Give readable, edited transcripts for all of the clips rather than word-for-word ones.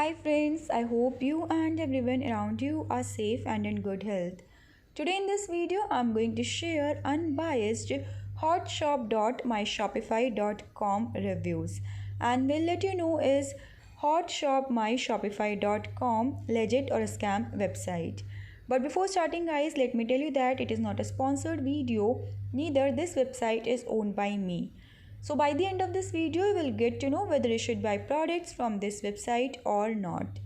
Hi friends, I hope you and everyone around you are safe and in good health. Today in this video, I'm going to share unbiased hotshop.myshopify.com reviews and will let you know is hotshopmyshopify.com legit or a scam website. But before starting guys, let me tell you that it is not a sponsored video, neither this website is owned by me. So by the end of this video, you will get to know whether you should buy products from this website or not.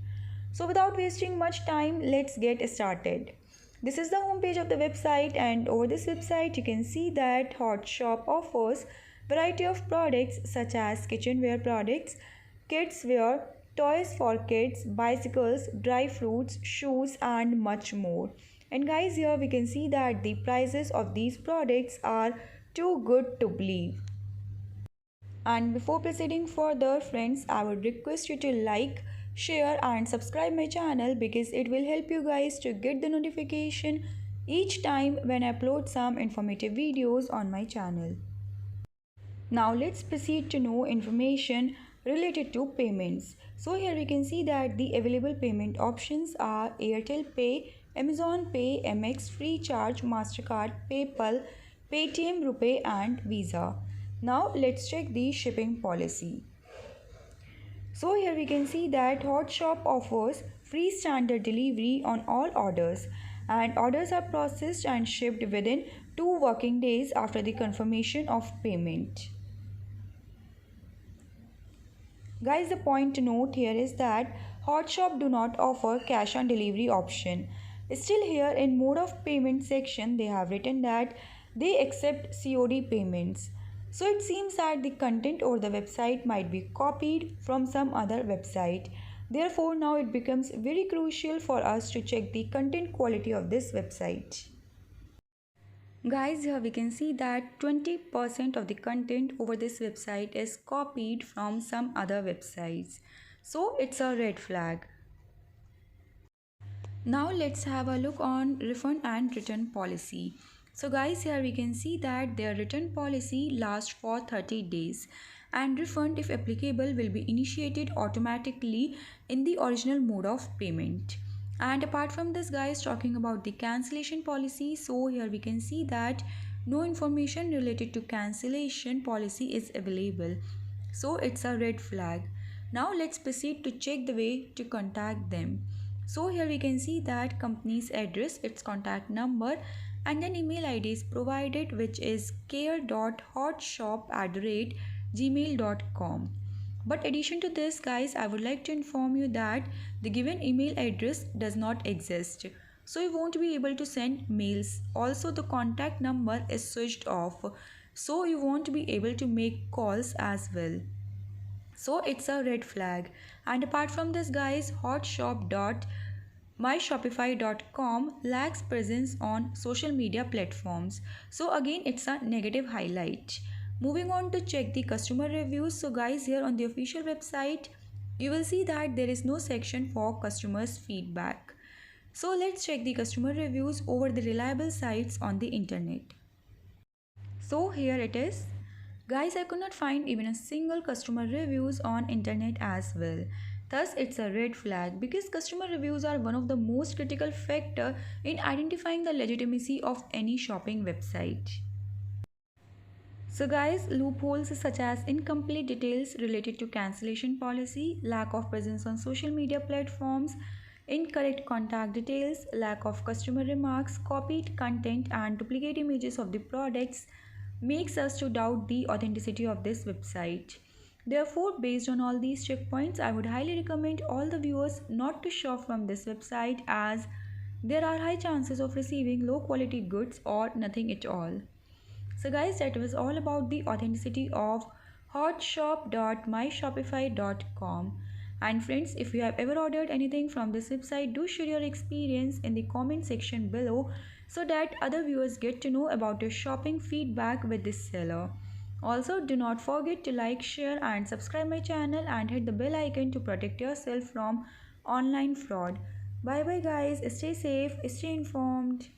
So without wasting much time, let's get started. This is the homepage of the website, and over this website you can see that Hot Shop offers variety of products such as kitchenware products, kids wear, toys for kids, bicycles, dry fruits, shoes and much more. And guys, here we can see that the prices of these products are too good to believe. And before proceeding further, friends, I would request you to like, share and subscribe my channel because it will help you guys to get the notification each time when I upload some informative videos on my channel. Now let's proceed to know information related to payments. So here we can see that the available payment options are Airtel Pay, Amazon Pay, MX Freecharge, Mastercard, PayPal, Paytm, RuPay and Visa. Now let's check the shipping policy. So here we can see that Hotshop offers free standard delivery on all orders, and orders are processed and shipped within 2 working days after the confirmation of payment. Guys, the point to note here is that Hotshop do not offer cash on delivery option. Still, here in mode of payment section they have written that they accept COD payments. So it seems that the content over the website might be copied from some other website. Therefore, now it becomes very crucial for us to check the content quality of this website. Guys, here we can see that 20% of the content over this website is copied from some other websites. So it's a red flag. Now let's have a look on refund and return policy. So guys, here we can see that their return policy lasts for 30 days and refund if applicable will be initiated automatically in the original mode of payment. And apart from this guys, talking about the cancellation policy, so here we can see that no information related to cancellation policy is available. So it's a red flag. Now let's proceed to check the way to contact them. So here we can see that company's address, its contact number and an email ID is provided, which is care.hotshop@gmail.com. But addition to this guys, I would like to inform you that the given email address does not exist. So you won't be able to send mails. Also the contact number is switched off. So you won't be able to make calls as well. So it's a red flag. And apart from this guys, hotshop.myshopify.com lacks presence on social media platforms. So again, it's a negative highlight. Moving on to check the customer reviews. So guys, here on the official website, you will see that there is no section for customers feedback. So let's check the customer reviews over the reliable sites on the internet. So here it is. Guys, I could not find even a single customer reviews on internet as well. Thus, it's a red flag because customer reviews are one of the most critical factor in identifying the legitimacy of any shopping website. So guys, loopholes such as incomplete details related to cancellation policy, lack of presence on social media platforms, incorrect contact details, lack of customer remarks, copied content and duplicate images of the products makes us to doubt the authenticity of this website. Therefore, based on all these checkpoints, I would highly recommend all the viewers not to shop from this website as there are high chances of receiving low quality goods or nothing at all. So guys, that was all about the authenticity of hotshop.myshopify.com. And friends, if you have ever ordered anything from this website, do share your experience in the comment section below so that other viewers get to know about your shopping feedback with this seller. Also, do not forget to like, share and subscribe my channel and hit the bell icon to protect yourself from online fraud. Bye bye guys, stay safe, stay informed.